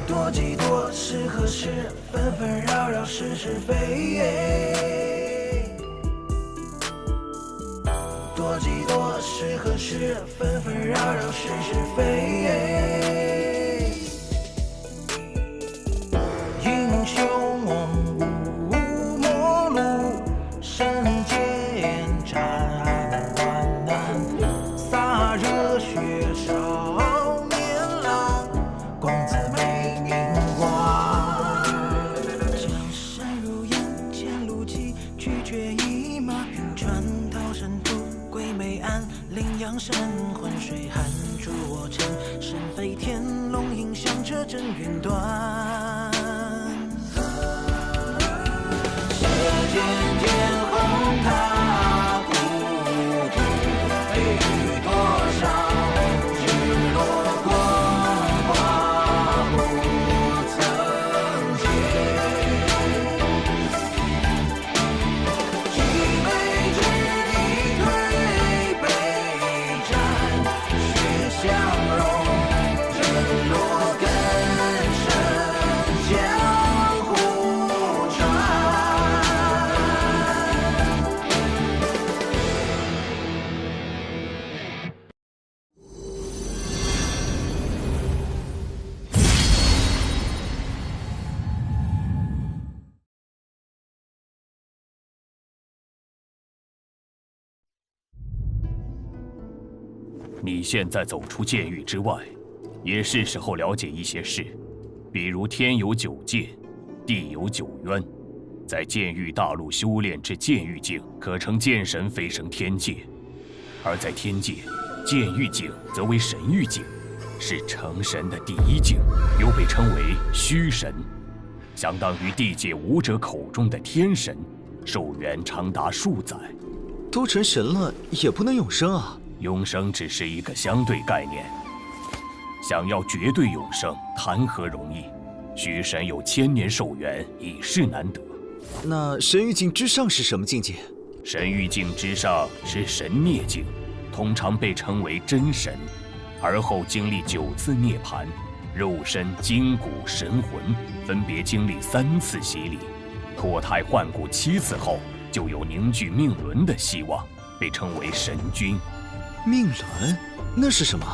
多几多是何事？纷纷扰扰是是非。多几多是何事？纷纷扰扰是是非。英雄无末路，神剑斩万难，洒热血少年郎，公子美名望。江山如烟，前路急，拒绝一马，云川涛山渡，归梅岸，羚羊山浑水寒，助我乘神飞天，龙吟响彻震云端。射箭天红塔，孤独飞雨多少，日落光华不曾见。几杯之地推杯战，血相融，人落根深，江湖传。你现在走出剑域之外，也是时候了解一些事，比如天有九界，地有九渊。在剑域大陆修炼至剑域境，可成剑神飞升天界；而在天界，剑域境则为神域境，是成神的第一境，又被称为虚神，相当于地界武者口中的天神，寿元长达数载。都成神了，也不能永生啊！永生只是一个相对概念，想要绝对永生，谈何容易？虚神有1000年寿元，已是难得。那神域境之上是什么境界？神域境之上是神孽境，通常被称为真神，而后经历9次涅槃，肉身、筋骨、神魂分别经历3次洗礼，脱胎换骨7次后，就有凝聚命轮的希望，被称为神君。命轮，那是什么？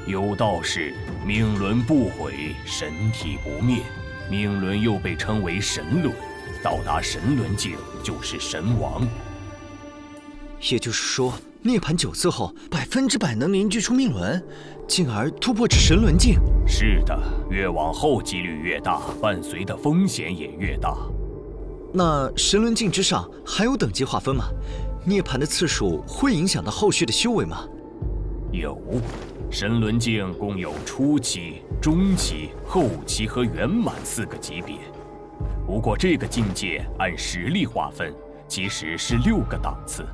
有道是命轮不毁，神体不灭。命轮又被称为神轮，到达神轮境就是神王。也就是说，涅槃9次后，100%能凝聚出命轮，进而突破至神轮境。是的，越往后几率越大，伴随的风险也越大。那神轮境之上还有等级划分吗？涅槃的次数会影响到后续的修为吗？有，神轮境共有初期、中期、后期和圆满4个级别。不过这个境界按实力划分，其实是6个档次。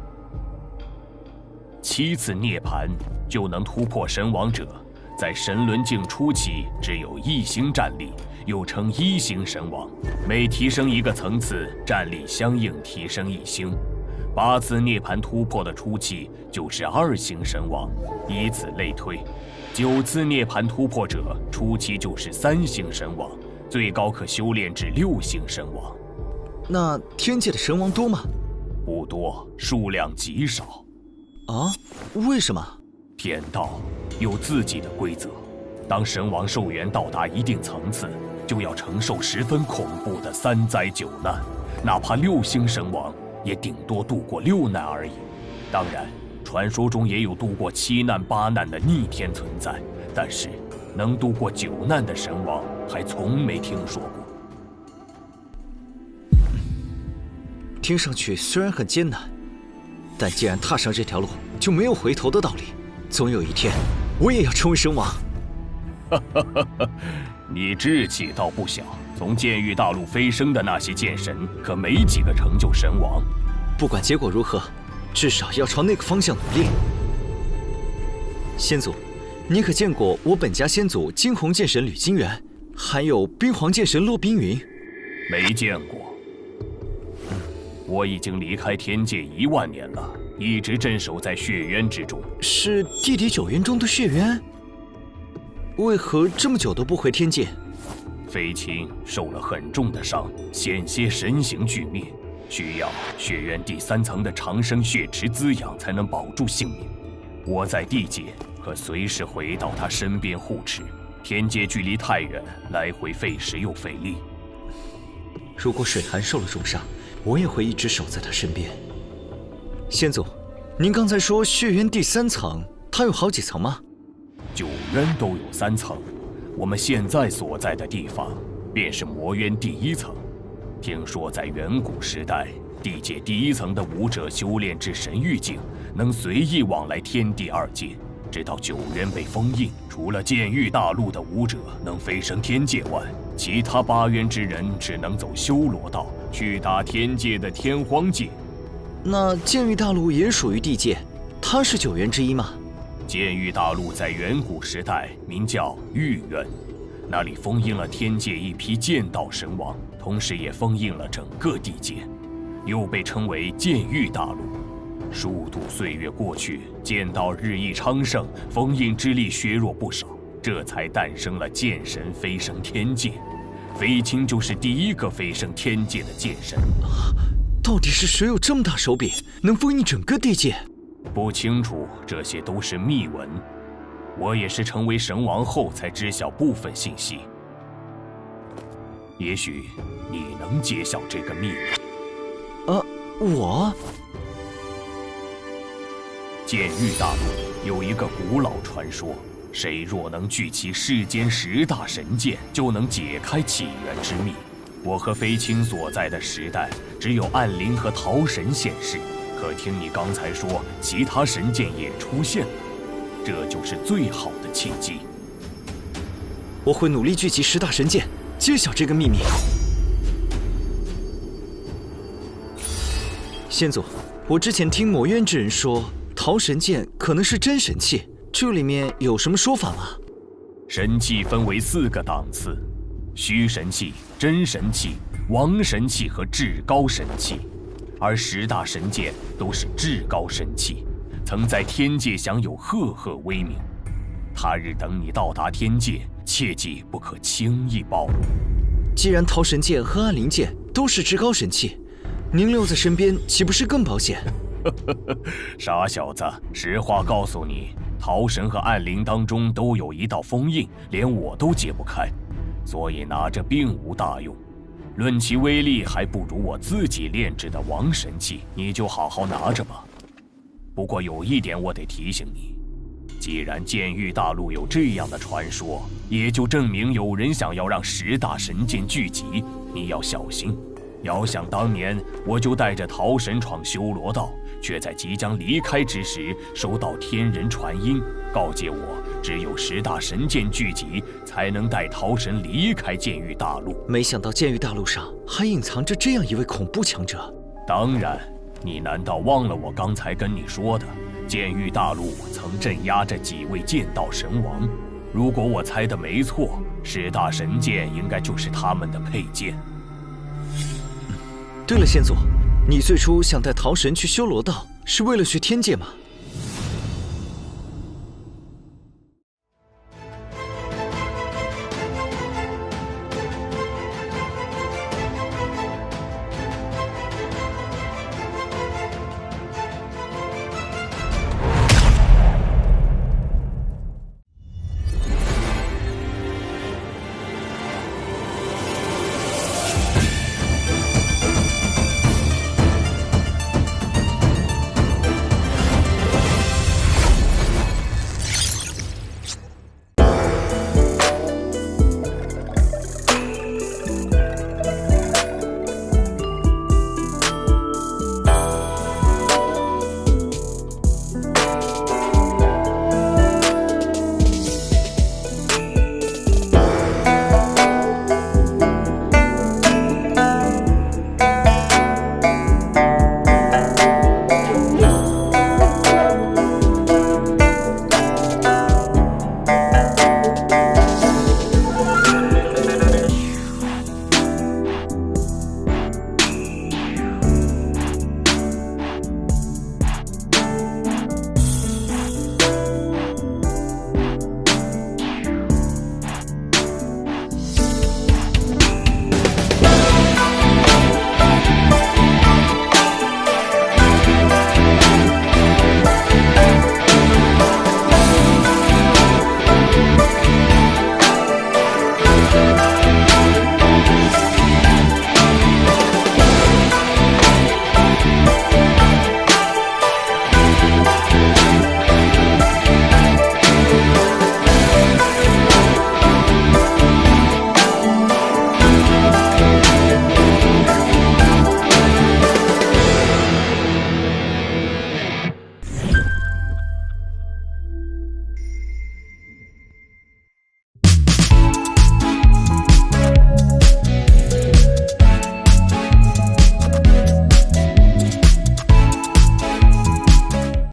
7次涅槃就能突破神王者，在神轮境初期只有1星战力，又称1星神王。每提升1个层次，战力相应提升1星。8次涅槃突破的初期就是2星神王，以此类推。9次涅槃突破者，初期就是3星神王，最高可修炼至6星神王。那天界的神王多吗？不多，数量极少。啊？为什么？天道有自己的规则，当神王寿元到达一定层次，就要承受十分恐怖的3灾9难，哪怕6星神王也顶多度过6难而已。当然，传说中也有度过7难8难的逆天存在，但是能度过9难的神王还从没听说过。听上去虽然很艰难，但既然踏上这条路，就没有回头的道理。总有一天，我也要成为神王。你志气倒不小，从剑域大陆飞升的那些剑神，可没几个成就神王。不管结果如何，至少要朝那个方向努力。先祖，你可见过我本家先祖惊鸿剑神吕金元，还有冰皇剑神骆冰云？没见过。我已经离开天界1万年了，一直镇守在血渊之中。是地底9渊中的血渊？为何这么久都不回天界？飞卿受了很重的伤，险些神形俱灭，需要血渊第3层的长生血池滋养才能保住性命。我在地界可随时回到他身边护持，天界距离太远，来回费时又费力。如果水寒受了重伤，我也会一直守在他身边。先祖，您刚才说血渊第3层，它有好几层吗9渊都有3层，我们现在所在的地方便是魔渊第1层。听说在远古时代，地界第1层的武者修炼至神域境，能随意往来天地2界，直到9渊被封印。除了剑域大陆的武者能飞升天界外，其他8渊之人只能走修罗道，去打天界的天荒界。那剑域大陆也属于地界，它是9渊之一吗？剑域大陆在远古时代名叫玉渊，那里封印了天界一批剑道神王，同时也封印了整个地界，又被称为剑域大陆。数度岁月过去，剑道日益昌盛，封印之力削弱不少，这才诞生了剑神飞升天界。飞卿就是第一个飞升天界的剑神。到底是谁有这么大手笔，能封印整个地界？不清楚，这些都是秘闻。我也是成为神王后才知晓部分信息。也许你能揭晓这个秘密。我？剑域大陆有一个古老传说，谁若能聚齐世间10大神剑，就能解开起源之秘。我和飞卿所在的时代，只有暗灵和桃神现世。可听你刚才说，其他神剑也出现了，这就是最好的契机。我会努力聚集10大神剑，揭晓这个秘密。先祖，我之前听魔渊之人说，桃神剑可能是真神器，这里面有什么说法吗？神器分为4个档次：虚神器、真神器、王神器和至高神器。而10大神剑都是至高神器，曾在天界享有赫赫威名。他日等你到达天界，切记不可轻易暴露。既然桃神剑和暗灵剑都是至高神器，您留在身边岂不是更保险？傻小子，实话告诉你，桃神和暗灵当中都有一道封印，连我都解不开，所以拿着并无大用。论其威力，还不如我自己炼制的王神器，你就好好拿着吧。不过有一点我得提醒你，既然剑域大陆有这样的传说，也就证明有人想要让10大神剑聚集，你要小心。遥想当年，我就带着桃神闯修罗道，却在即将离开之时，收到天人传音，告诫我只有10大神剑聚集，才能带桃神离开剑域大陆。没想到剑域大陆上还隐藏着这样一位恐怖强者。当然，你难道忘了我刚才跟你说的，剑域大陆曾镇压着几位剑道神王？如果我猜的没错，10大神剑应该就是他们的佩剑。对了，先祖，你最初想带桃神去修罗道，是为了学天界吗？